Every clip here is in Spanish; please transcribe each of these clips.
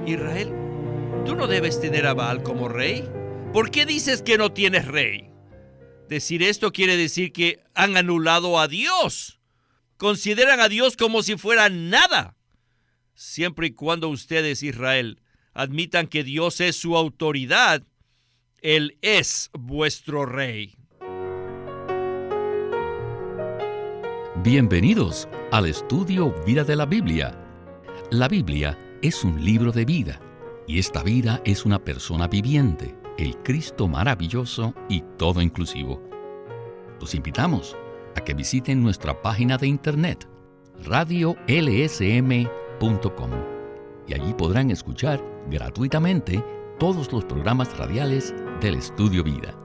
Israel, tú no debes tener a Baal como rey. ¿Por qué dices que no tienes rey? Decir esto quiere decir que han anulado a Dios. Consideran a Dios como si fuera nada. Siempre y cuando ustedes, Israel, admitan que Dios es su autoridad, Él es vuestro rey. Bienvenidos al estudio Vida de la Biblia. La Biblia es un libro de vida, y esta vida es una persona viviente, el Cristo maravilloso y todo inclusivo. Los invitamos a que visiten nuestra página de internet, radiolsm.com, y allí podrán escuchar gratuitamente todos los programas radiales del Estudio Vida.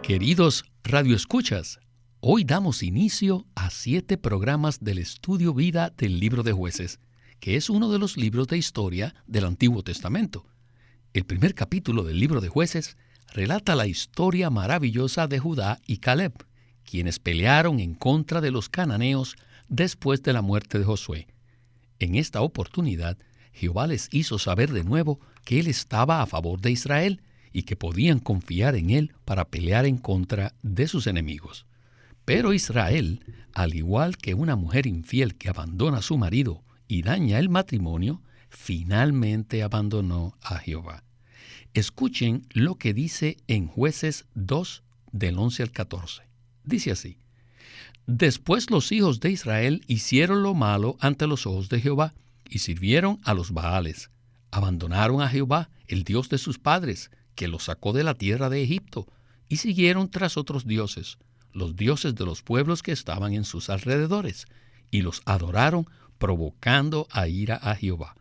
Queridos radioescuchas, hoy damos inicio a 7 programas del Estudio Vida del Libro de Jueces, que es uno de los libros de historia del Antiguo Testamento. El primer capítulo del Libro de Jueces relata la historia maravillosa de Judá y Caleb, quienes pelearon en contra de los cananeos después de la muerte de Josué. En esta oportunidad, Jehová les hizo saber de nuevo que Él estaba a favor de Israel y que podían confiar en Él para pelear en contra de sus enemigos. Pero Israel, al igual que una mujer infiel que abandona a su marido y daña el matrimonio, finalmente abandonó a Jehová. Escuchen lo que dice en Jueces 2, del 11 al 14. Dice así: Después los hijos de Israel hicieron lo malo ante los ojos de Jehová y sirvieron a los Baales. Abandonaron a Jehová, el Dios de sus padres, que los sacó de la tierra de Egipto, y siguieron tras otros dioses, los dioses de los pueblos que estaban en sus alrededores, y los adoraron, provocando a ira a Jehová.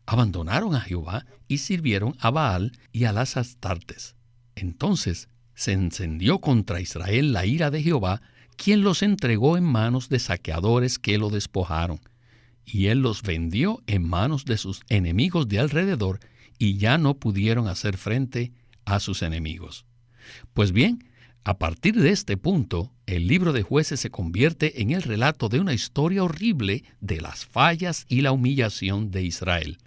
Abandonaron a Jehová y sirvieron a Baal y a las Astartes. Entonces se encendió contra Israel la ira de Jehová, quien los entregó en manos de saqueadores que lo despojaron. Y él los vendió en manos de sus enemigos de alrededor, y ya no pudieron hacer frente a sus enemigos. Pues bien, a partir de este punto, el libro de Jueces se convierte en el relato de una historia horrible de las fallas y la humillación de Israel.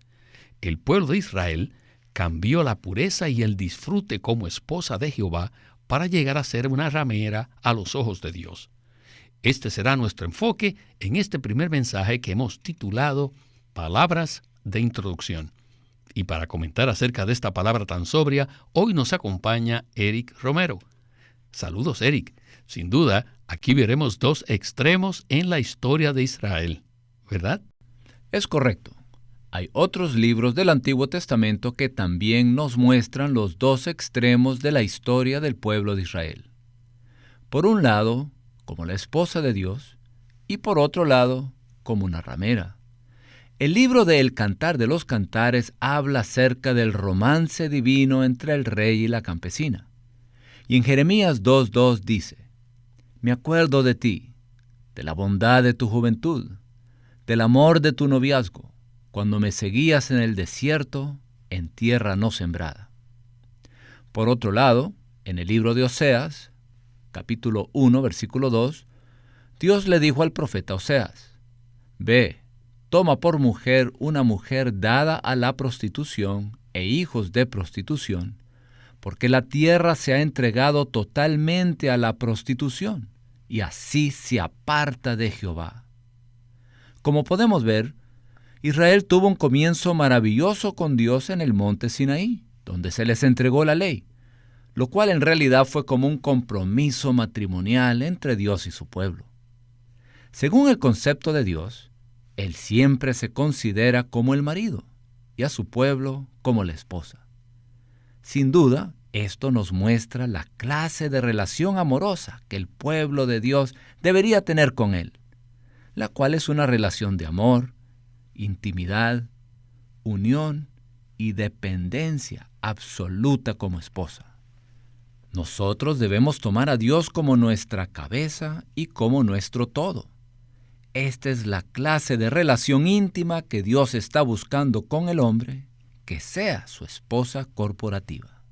El pueblo de Israel cambió la pureza y el disfrute como esposa de Jehová para llegar a ser una ramera a los ojos de Dios. Este será nuestro enfoque en este primer mensaje que hemos titulado Palabras de Introducción. Y para comentar acerca de esta palabra tan sobria, hoy nos acompaña Eric Romero. Saludos, Eric. Sin duda, aquí veremos 2 extremos en la historia de Israel, ¿verdad? Es correcto. Hay otros libros del Antiguo Testamento que también nos muestran los 2 extremos de la historia del pueblo de Israel. Por un lado, como la esposa de Dios, y por otro lado, como una ramera. El libro de El Cantar de los Cantares habla acerca del romance divino entre el rey y la campesina. Y en Jeremías 2:2 dice: Me acuerdo de ti, de la bondad de tu juventud, del amor de tu noviazgo, cuando me seguías en el desierto, en tierra no sembrada. Por otro lado, en el libro de Oseas, capítulo 1, versículo 2, Dios le dijo al profeta Oseas: Ve, toma por mujer una mujer dada a la prostitución e hijos de prostitución, porque la tierra se ha entregado totalmente a la prostitución, y así se aparta de Jehová. Como podemos ver, Israel tuvo un comienzo maravilloso con Dios en el monte Sinaí, donde se les entregó la ley, lo cual en realidad fue como un compromiso matrimonial entre Dios y su pueblo. Según el concepto de Dios, Él siempre se considera como el marido y a su pueblo como la esposa. Sin duda, esto nos muestra la clase de relación amorosa que el pueblo de Dios debería tener con Él, la cual es una relación de amor, intimidad, unión y dependencia absoluta como esposa. Nosotros debemos tomar a Dios como nuestra cabeza y como nuestro todo. Esta es la clase de relación íntima que Dios está buscando con el hombre, que sea su esposa corporativa.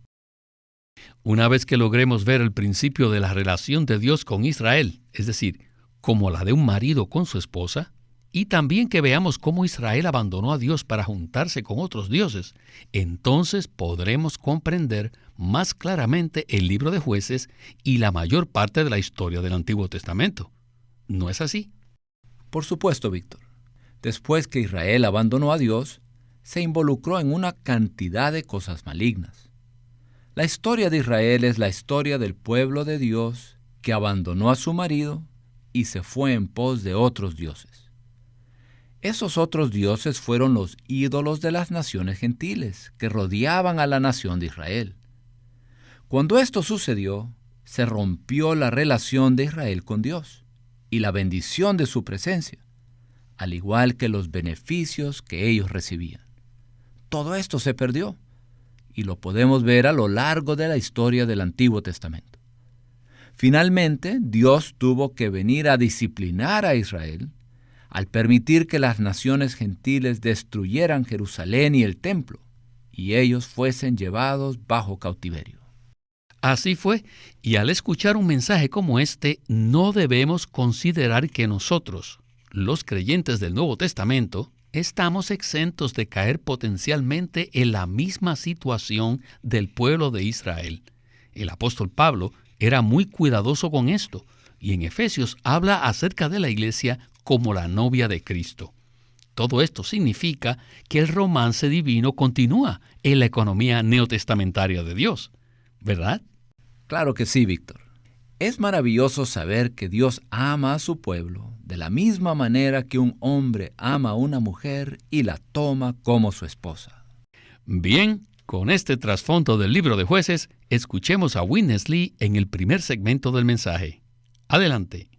Una vez que logremos ver el principio de la relación de Dios con Israel, es decir, como la de un marido con su esposa, y también que veamos cómo Israel abandonó a Dios para juntarse con otros dioses, entonces podremos comprender más claramente el libro de Jueces y la mayor parte de la historia del Antiguo Testamento. ¿No es así? Por supuesto, Víctor. Después que Israel abandonó a Dios, se involucró en una cantidad de cosas malignas. La historia de Israel es la historia del pueblo de Dios que abandonó a su marido y se fue en pos de otros dioses. Esos otros dioses fueron los ídolos de las naciones gentiles que rodeaban a la nación de Israel. Cuando esto sucedió, se rompió la relación de Israel con Dios y la bendición de su presencia, al igual que los beneficios que ellos recibían. Todo esto se perdió, y lo podemos ver a lo largo de la historia del Antiguo Testamento. Finalmente, Dios tuvo que venir a disciplinar a Israel al permitir que las naciones gentiles destruyeran Jerusalén y el templo, y ellos fuesen llevados bajo cautiverio. Así fue, y al escuchar un mensaje como este, no debemos considerar que nosotros, los creyentes del Nuevo Testamento, estamos exentos de caer potencialmente en la misma situación del pueblo de Israel. El apóstol Pablo era muy cuidadoso con esto, y en Efesios habla acerca de la iglesia como la novia de Cristo. Todo esto significa que el romance divino continúa en la economía neotestamentaria de Dios, ¿verdad? Claro que sí, Víctor. Es maravilloso saber que Dios ama a su pueblo de la misma manera que un hombre ama a una mujer y la toma como su esposa. Bien, con este trasfondo del libro de Jueces, escuchemos a Witness Lee en el primer segmento del mensaje. Adelante.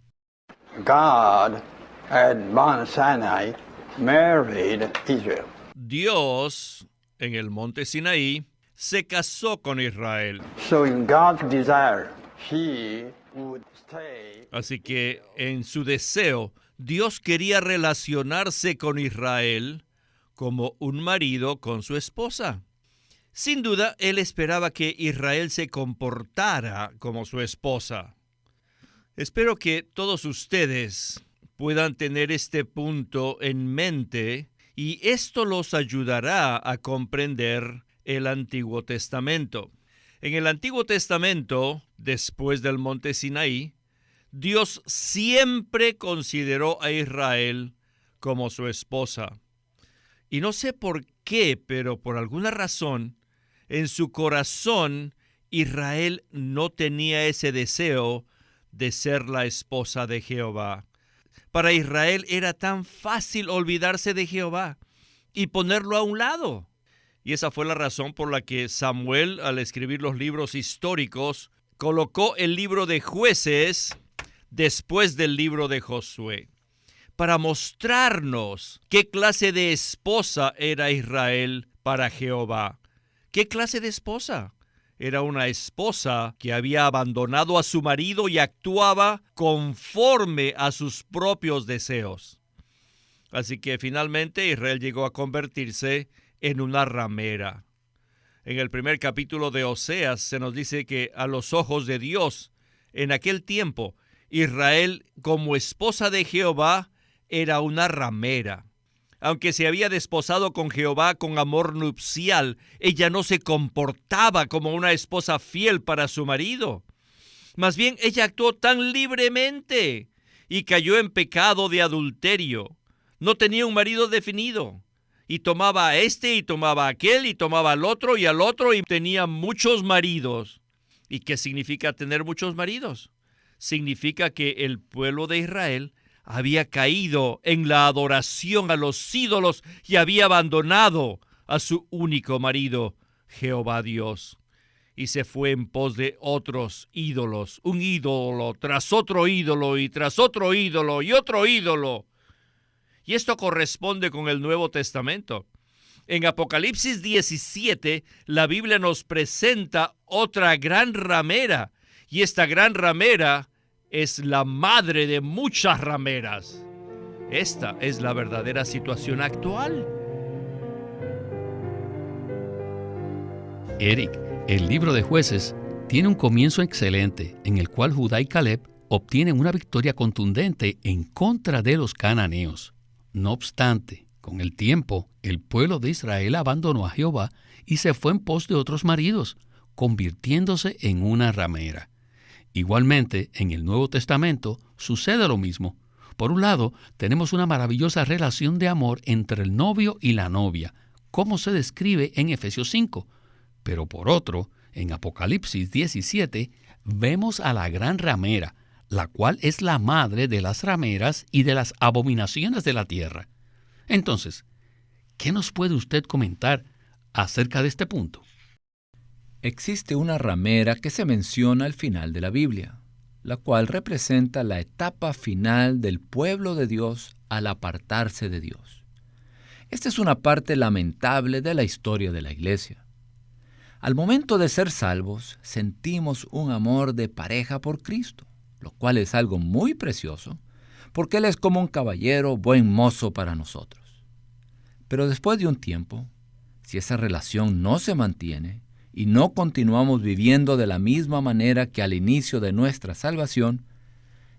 God at Mount Sinai married Israel. Dios, en el monte Sinaí, se casó con Israel. So in God's desire, he would stay. Así que en su deseo, Dios quería relacionarse con Israel como un marido con su esposa. Sin duda, él esperaba que Israel se comportara como su esposa. Espero que todos ustedes puedan tener este punto en mente y esto los ayudará a comprender el Antiguo Testamento. En el Antiguo Testamento, después del monte Sinaí, Dios siempre consideró a Israel como su esposa. Y no sé por qué, pero por alguna razón, en su corazón, Israel no tenía ese deseo de ser la esposa de Jehová. Para Israel era tan fácil olvidarse de Jehová y ponerlo a un lado. Y esa fue la razón por la que Samuel, al escribir los libros históricos, colocó el libro de Jueces después del libro de Josué, para mostrarnos qué clase de esposa era Israel para Jehová. ¿Qué clase de esposa? Era una esposa que había abandonado a su marido y actuaba conforme a sus propios deseos. Así que finalmente Israel llegó a convertirse en una ramera. En el primer capítulo de Oseas se nos dice que a los ojos de Dios, en aquel tiempo, Israel como esposa de Jehová era una ramera. Aunque se había desposado con Jehová con amor nupcial, ella no se comportaba como una esposa fiel para su marido. Más bien, ella actuó tan libremente y cayó en pecado de adulterio. No tenía un marido definido. Y tomaba a este, y tomaba a aquel, y tomaba al otro, y tenía muchos maridos. ¿Y qué significa tener muchos maridos? Significa que el pueblo de Israel había caído en la adoración a los ídolos y había abandonado a su único marido, Jehová Dios. Y se fue en pos de otros ídolos, un ídolo tras otro ídolo y tras otro ídolo y otro ídolo. Y esto corresponde con el Nuevo Testamento. En Apocalipsis 17, la Biblia nos presenta otra gran ramera, y esta gran ramera es la madre de muchas rameras. Esta es la verdadera situación actual. Eric, el libro de Jueces tiene un comienzo excelente en el cual Judá y Caleb obtienen una victoria contundente en contra de los cananeos. No obstante, con el tiempo, el pueblo de Israel abandonó a Jehová y se fue en pos de otros maridos, convirtiéndose en una ramera. Igualmente, en el Nuevo Testamento sucede lo mismo. Por un lado, tenemos una maravillosa relación de amor entre el novio y la novia, como se describe en Efesios 5. Pero por otro, en Apocalipsis 17, vemos a la gran ramera, la cual es la madre de las rameras y de las abominaciones de la tierra. Entonces, ¿qué nos puede usted comentar acerca de este punto? Existe una ramera que se menciona al final de la Biblia, la cual representa la etapa final del pueblo de Dios al apartarse de Dios. Esta es una parte lamentable de la historia de la Iglesia. Al momento de ser salvos, sentimos un amor de pareja por Cristo, lo cual es algo muy precioso, porque Él es como un caballero, buen mozo para nosotros. Pero después de un tiempo, si esa relación no se mantiene y no continuamos viviendo de la misma manera que al inicio de nuestra salvación,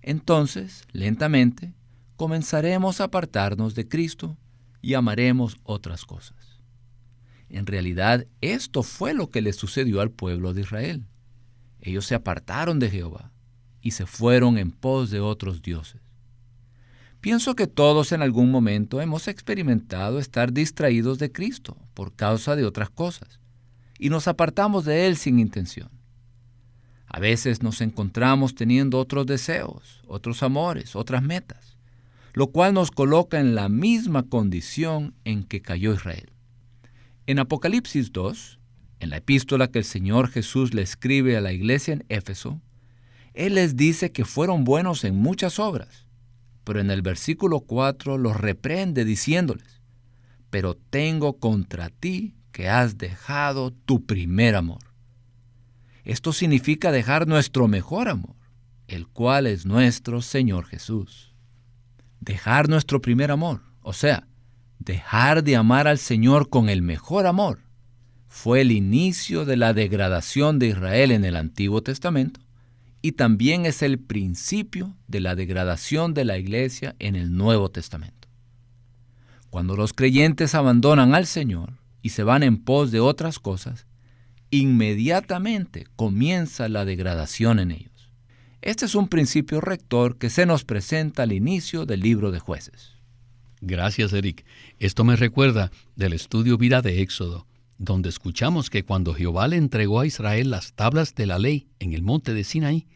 entonces, lentamente, comenzaremos a apartarnos de Cristo y amaremos otras cosas. En realidad, esto fue lo que le sucedió al pueblo de Israel. Ellos se apartaron de Jehová y se fueron en pos de otros dioses. Pienso que todos en algún momento hemos experimentado estar distraídos de Cristo por causa de otras cosas, y nos apartamos de Él sin intención. A veces nos encontramos teniendo otros deseos, otros amores, otras metas, lo cual nos coloca en la misma condición en que cayó Israel. En Apocalipsis 2, en la epístola que el Señor Jesús le escribe a la iglesia en Éfeso, Él les dice que fueron buenos en muchas obras, pero en el versículo 4 los reprende diciéndoles: pero tengo contra ti que has dejado tu primer amor. Esto significa dejar nuestro mejor amor, el cual es nuestro Señor Jesús. Dejar nuestro primer amor, o sea, dejar de amar al Señor con el mejor amor, fue el inicio de la degradación de Israel en el Antiguo Testamento y también es el principio de la degradación de la iglesia en el Nuevo Testamento. Cuando los creyentes abandonan al Señor y se van en pos de otras cosas, inmediatamente comienza la degradación en ellos. Este es un principio rector que se nos presenta al inicio del libro de Jueces. Gracias, Eric. Esto me recuerda del estudio Vida de Éxodo, donde escuchamos que cuando Jehová le entregó a Israel las tablas de la ley en el monte de Sinaí,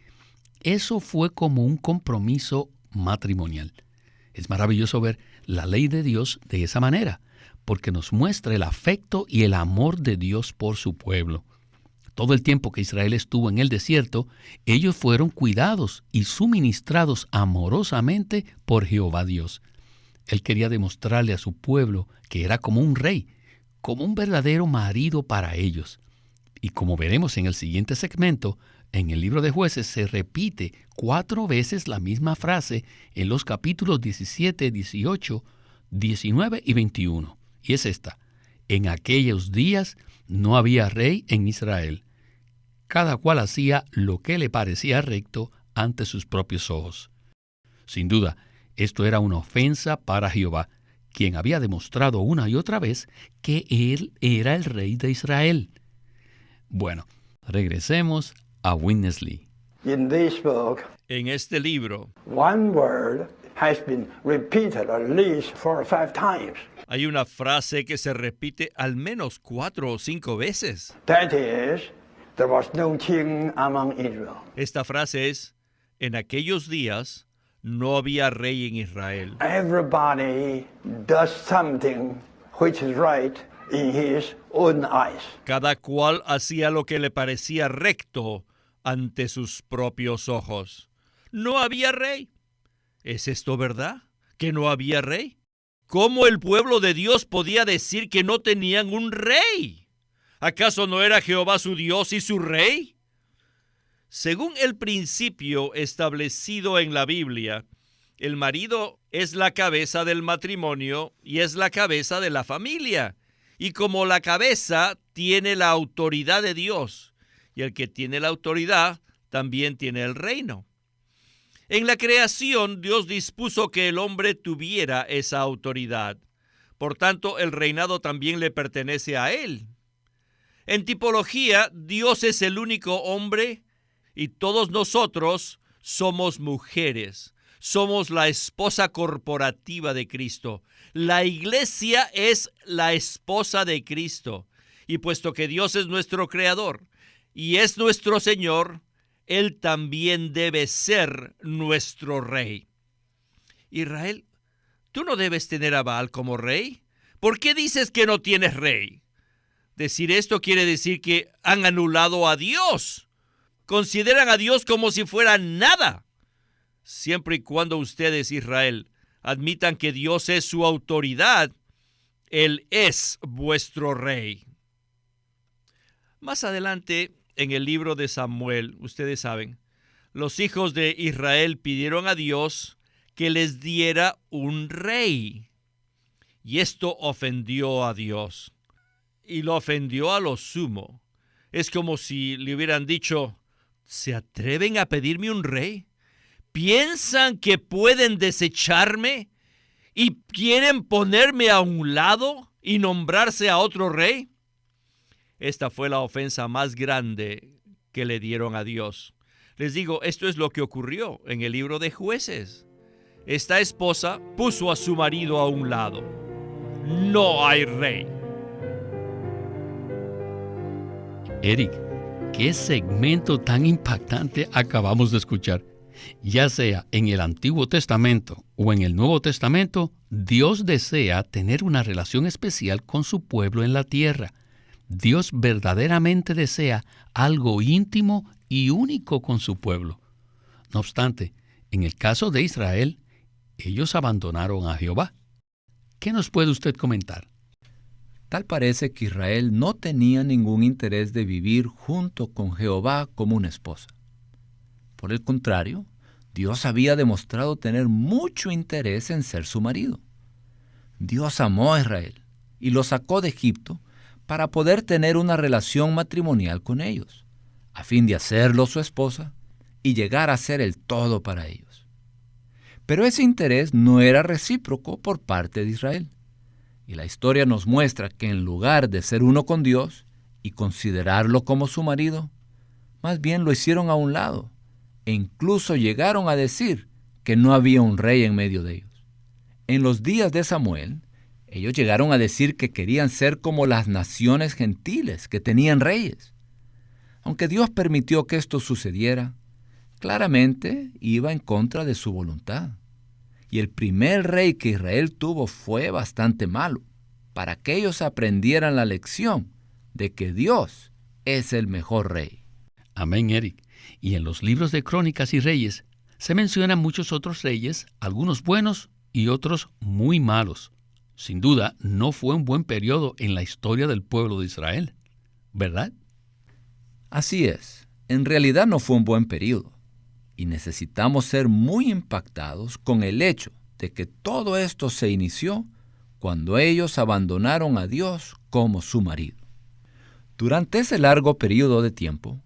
eso fue como un compromiso matrimonial. Es maravilloso ver la ley de Dios de esa manera, porque nos muestra el afecto y el amor de Dios por su pueblo. Todo el tiempo que Israel estuvo en el desierto, ellos fueron cuidados y suministrados amorosamente por Jehová Dios. Él quería demostrarle a su pueblo que era como un rey, como un verdadero marido para ellos. Y como veremos en el siguiente segmento, en el libro de Jueces se repite 4 veces la misma frase en los capítulos 17, 18, 19 y 21. Y es esta: en aquellos días no había rey en Israel. Cada cual hacía lo que le parecía recto ante sus propios ojos. Sin duda, esto era una ofensa para Jehová, quien había demostrado una y otra vez que Él era el rey de Israel. Bueno, regresemos a Witness Lee. In this book, En este libro one word has been repeated at least 4 or 5 times. hay una frase que se repite al menos 4 o 5 veces. That is, there was no king among Israel. Esta frase es: en aquellos días no había rey en Israel. Everybody does something which is right in his own eyes. Cada cual hacía lo que le parecía recto ante sus propios ojos. No había rey. ¿Es esto verdad? ¿Que no había rey? ¿Cómo el pueblo de Dios podía decir que no tenían un rey? ¿Acaso no era Jehová su Dios y su rey? Según el principio establecido en la Biblia, el marido es la cabeza del matrimonio y es la cabeza de la familia. Y como la cabeza tiene la autoridad de Dios, y el que tiene la autoridad también tiene el reino. En la creación, Dios dispuso que el hombre tuviera esa autoridad. Por tanto, el reinado también le pertenece a él. En tipología, Dios es el único hombre y todos nosotros somos mujeres. Somos la esposa corporativa de Cristo. La iglesia es la esposa de Cristo. Y puesto que Dios es nuestro creador y es nuestro Señor, Él también debe ser nuestro rey. Israel, tú no debes tener a Baal como rey. ¿Por qué dices que no tienes rey? Decir esto quiere decir que han anulado a Dios. Consideran a Dios como si fuera nada. Siempre y cuando ustedes, Israel, admitan que Dios es su autoridad, Él es vuestro rey. Más adelante, en el libro de Samuel, ustedes saben, los hijos de Israel pidieron a Dios que les diera un rey. Y esto ofendió a Dios. Y lo ofendió a lo sumo. Es como si le hubieran dicho, ¿se atreven a pedirme un rey? ¿Piensan que pueden desecharme? ¿Y quieren ponerme a un lado y nombrarse a otro rey? Esta fue la ofensa más grande que le dieron a Dios. Les digo, esto es lo que ocurrió en el libro de Jueces. Esta esposa puso a su marido a un lado. No hay rey. Eric, qué segmento tan impactante acabamos de escuchar. Ya sea en el Antiguo Testamento o en el Nuevo Testamento, Dios desea tener una relación especial con su pueblo en la tierra. Dios verdaderamente desea algo íntimo y único con su pueblo. No obstante, en el caso de Israel, ellos abandonaron a Jehová. ¿Qué nos puede usted comentar? Tal parece que Israel no tenía ningún interés de vivir junto con Jehová como una esposa. Por el contrario, Dios había demostrado tener mucho interés en ser su marido. Dios amó a Israel y lo sacó de Egipto para poder tener una relación matrimonial con ellos, a fin de hacerlo su esposa y llegar a ser el todo para ellos. Pero ese interés no era recíproco por parte de Israel. Y la historia nos muestra que en lugar de ser uno con Dios y considerarlo como su marido, más bien lo hicieron a un lado e incluso llegaron a decir que no había un rey en medio de ellos. En los días de Samuel, ellos llegaron a decir que querían ser como las naciones gentiles que tenían reyes. Aunque Dios permitió que esto sucediera, claramente iba en contra de su voluntad. Y el primer rey que Israel tuvo fue bastante malo, para que ellos aprendieran la lección de que Dios es el mejor rey. Amén, Eric. Y en los libros de Crónicas y Reyes se mencionan muchos otros reyes, algunos buenos y otros muy malos. Sin duda, no fue un buen periodo en la historia del pueblo de Israel, ¿verdad? Así es. En realidad no fue un buen periodo. Y necesitamos ser muy impactados con el hecho de que todo esto se inició cuando ellos abandonaron a Dios como su marido. Durante ese largo periodo de tiempo,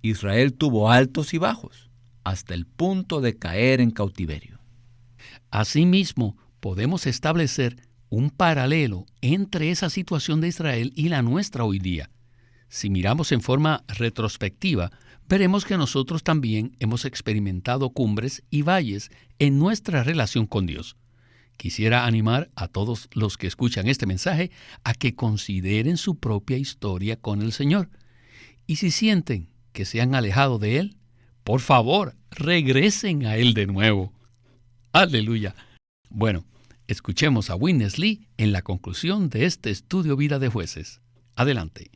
Israel tuvo altos y bajos, hasta el punto de caer en cautiverio. Asimismo, podemos establecer un paralelo entre esa situación de Israel y la nuestra hoy día. Si miramos en forma retrospectiva, veremos que nosotros también hemos experimentado cumbres y valles en nuestra relación con Dios. Quisiera animar a todos los que escuchan este mensaje a que consideren su propia historia con el Señor. Y si sienten que se han alejado de Él, por favor, regresen a Él de nuevo. ¡Aleluya! Bueno, escuchemos a Witness Lee en la conclusión de este estudio Vida de Jueces. Adelante.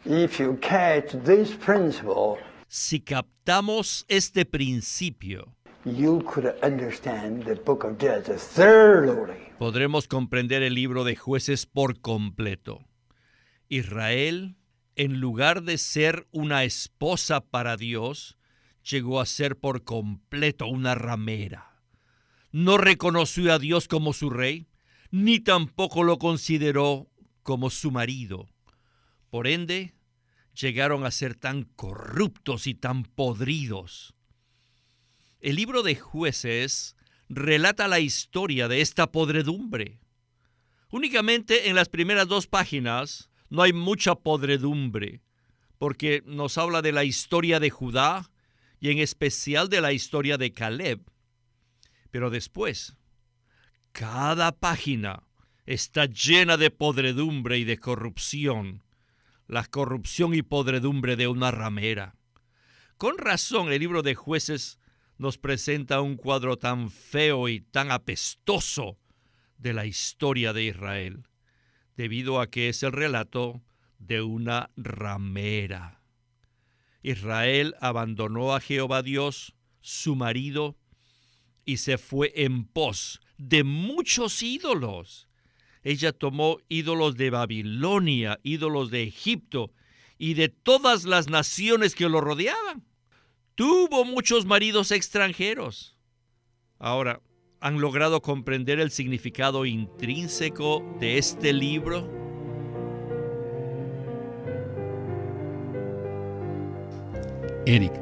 If you catch this principle, Si captamos este principio, you could understand the book of Judges thoroughly. podremos comprender el libro de Jueces por completo. Israel, en lugar de ser una esposa para Dios, llegó a ser por completo una ramera. No reconoció a Dios como su rey, ni tampoco lo consideró como su marido. Por ende, llegaron a ser tan corruptos y tan podridos. El libro de Jueces relata la historia de esta podredumbre. Únicamente en las primeras 2 páginas no hay mucha podredumbre, porque nos habla de la historia de Judá y en especial de la historia de Caleb. Pero después, cada página está llena de podredumbre y de corrupción. La corrupción y podredumbre de una ramera. Con razón, el libro de Jueces nos presenta un cuadro tan feo y tan apestoso de la historia de Israel, debido a que es el relato de una ramera. Israel abandonó a Jehová Dios, su marido, y se fue en pos de muchos ídolos. Ella tomó ídolos de Babilonia, ídolos de Egipto y de todas las naciones que lo rodeaban. Tuvo muchos maridos extranjeros. Ahora, ¿han logrado comprender el significado intrínseco de este libro? Eric,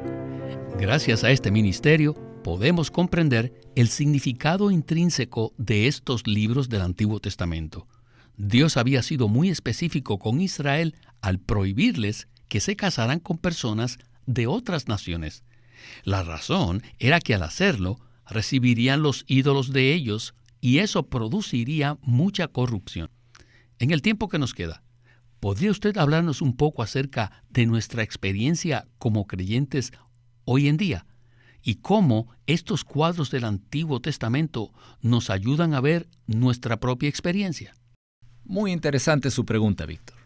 gracias a este ministerio podemos comprender el significado intrínseco de estos libros del Antiguo Testamento. Dios había sido muy específico con Israel al prohibirles que se casaran con personas de otras naciones. La razón era que al hacerlo recibirían los ídolos de ellos y eso produciría mucha corrupción. En el tiempo que nos queda, ¿podría usted hablarnos un poco acerca de nuestra experiencia como creyentes hoy en día y cómo estos cuadros del Antiguo Testamento nos ayudan a ver nuestra propia experiencia? Muy interesante su pregunta, Víctor.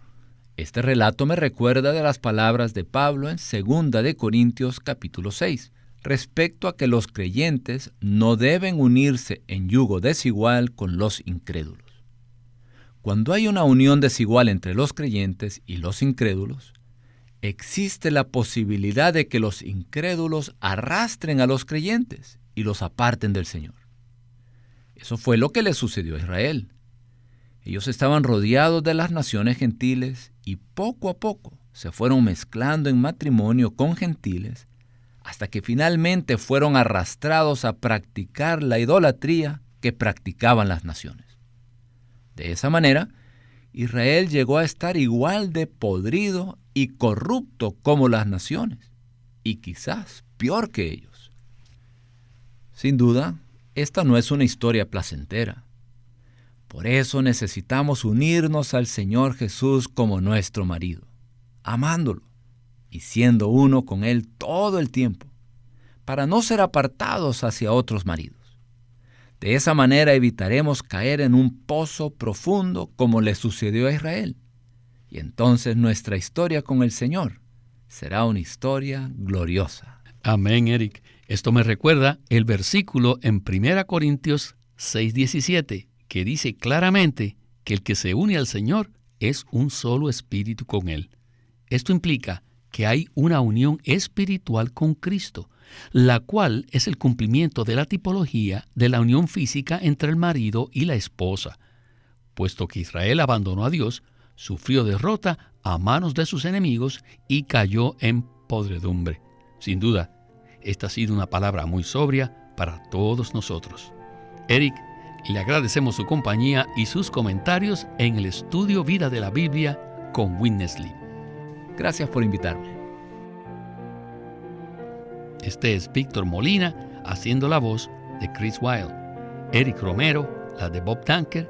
Este relato me recuerda de las palabras de Pablo en 2 de Corintios capítulo 6, respecto a que los creyentes no deben unirse en yugo desigual con los incrédulos. Cuando hay una unión desigual entre los creyentes y los incrédulos, existe la posibilidad de que los incrédulos arrastren a los creyentes y los aparten del Señor. Eso fue lo que le sucedió a Israel. Ellos estaban rodeados de las naciones gentiles y poco a poco se fueron mezclando en matrimonio con gentiles hasta que finalmente fueron arrastrados a practicar la idolatría que practicaban las naciones. De esa manera, Israel llegó a estar igual de podrido y corrupto como las naciones, y quizás peor que ellos. Sin duda, esta no es una historia placentera. Por eso necesitamos unirnos al Señor Jesús como nuestro marido, amándolo y siendo uno con Él todo el tiempo, para no ser apartados hacia otros maridos. De esa manera evitaremos caer en un pozo profundo como le sucedió a Israel. Y entonces nuestra historia con el Señor será una historia gloriosa. Amén, Eric. Esto me recuerda el versículo en 1 Corintios 6:17, que dice claramente que el que se une al Señor es un solo espíritu con Él. Esto implica que hay una unión espiritual con Cristo, la cual es el cumplimiento de la tipología de la unión física entre el marido y la esposa. Puesto que Israel abandonó a Dios, sufrió derrota a manos de sus enemigos y cayó en podredumbre. Sin duda, esta ha sido una palabra muy sobria para todos nosotros. Eric, le agradecemos su compañía y sus comentarios en el estudio Vida de la Biblia con Witness Lee. Gracias por invitarme. Este es Víctor Molina haciendo la voz de Chris Wilde, Eric Romero, la de Bob Tanker,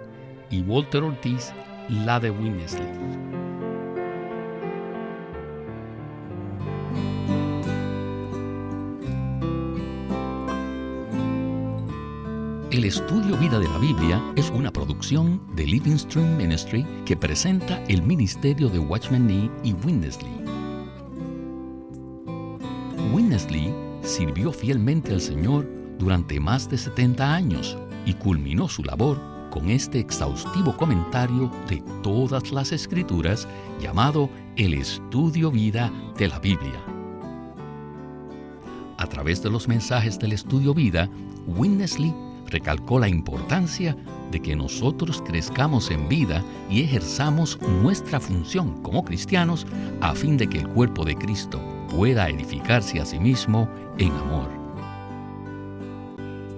y Walter Ortiz, la de Witness Lee. El estudio Vida de la Biblia es una producción de Living Stream Ministry que presenta el ministerio de Watchman Nee y Witness Lee. Witness Lee sirvió fielmente al Señor durante más de 70 años y culminó su labor con este exhaustivo comentario de todas las Escrituras llamado El Estudio Vida de la Biblia. A través de los mensajes del Estudio Vida, Witness Lee recalcó la importancia de que nosotros crezcamos en vida y ejerzamos nuestra función como cristianos a fin de que el cuerpo de Cristo pueda edificarse a sí mismo en amor.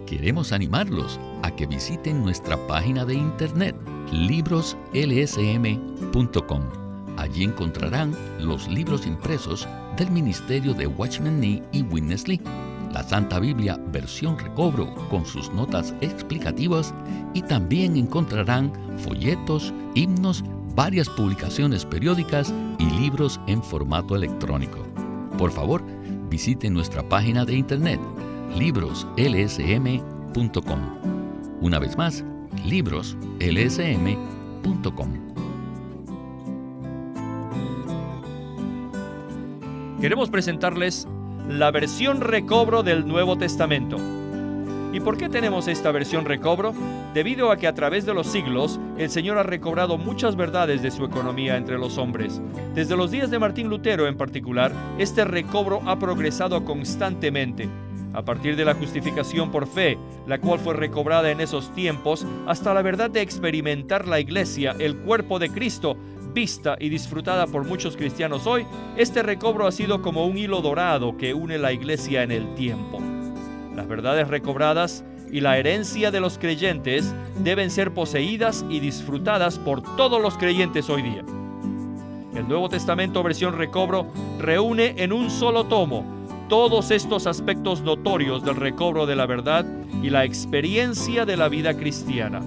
Queremos animarlos a que visiten nuestra página de internet, libroslsm.com. Allí encontrarán los libros impresos del ministerio de Watchman Nee y Witness Lee, la Santa Biblia versión recobro con sus notas explicativas, y también encontrarán folletos, himnos, varias publicaciones periódicas y libros en formato electrónico. Por favor, visiten nuestra página de internet, libroslsm.com. Una vez más, libroslsm.com. Queremos presentarles la versión recobro del Nuevo Testamento. ¿Y por qué tenemos esta versión recobro? Debido a que a través de los siglos, el Señor ha recobrado muchas verdades de su economía entre los hombres. Desde los días de Martín Lutero en particular, este recobro ha progresado constantemente. A partir de la justificación por fe, la cual fue recobrada en esos tiempos, hasta la verdad de experimentar la Iglesia, el cuerpo de Cristo, vista y disfrutada por muchos cristianos hoy, este recobro ha sido como un hilo dorado que une la Iglesia en el tiempo. Las verdades recobradas y la herencia de los creyentes deben ser poseídas y disfrutadas por todos los creyentes hoy día. El Nuevo Testamento versión recobro reúne en un solo tomo todos estos aspectos notorios del recobro de la verdad y la experiencia de la vida cristiana.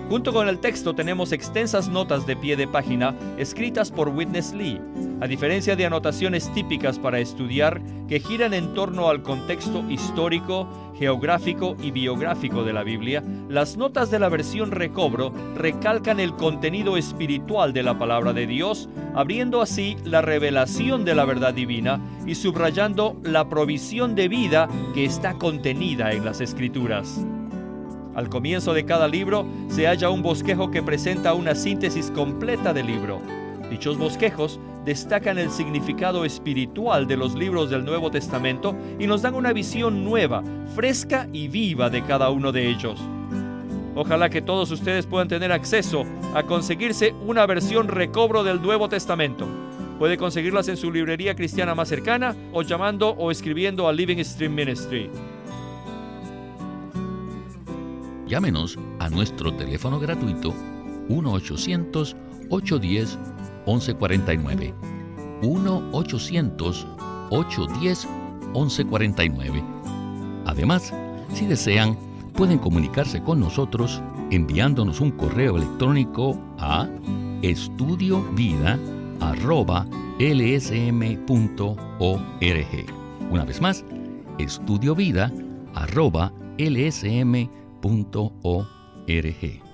Junto con el texto tenemos extensas notas de pie de página escritas por Witness Lee. A diferencia de anotaciones típicas para estudiar que giran en torno al contexto histórico, geográfico y biográfico de la Biblia, las notas de la versión recobro recalcan el contenido espiritual de la palabra de Dios, abriendo así la revelación de la verdad divina y subrayando la provisión de vida que está contenida en las Escrituras. Al comienzo de cada libro se halla un bosquejo que presenta una síntesis completa del libro. Dichos bosquejos destacan el significado espiritual de los libros del Nuevo Testamento y nos dan una visión nueva, fresca y viva de cada uno de ellos. Ojalá que todos ustedes puedan tener acceso a conseguirse una versión recobro del Nuevo Testamento. Puede conseguirlas en su librería cristiana más cercana o llamando o escribiendo a Living Stream Ministry. Llámenos a nuestro teléfono gratuito 1-800-810-1149. 1-800-810-1149. Además, si desean, pueden comunicarse con nosotros enviándonos un correo electrónico a estudiovida@lsm.org. Una vez más, estudiovida@lsm.org.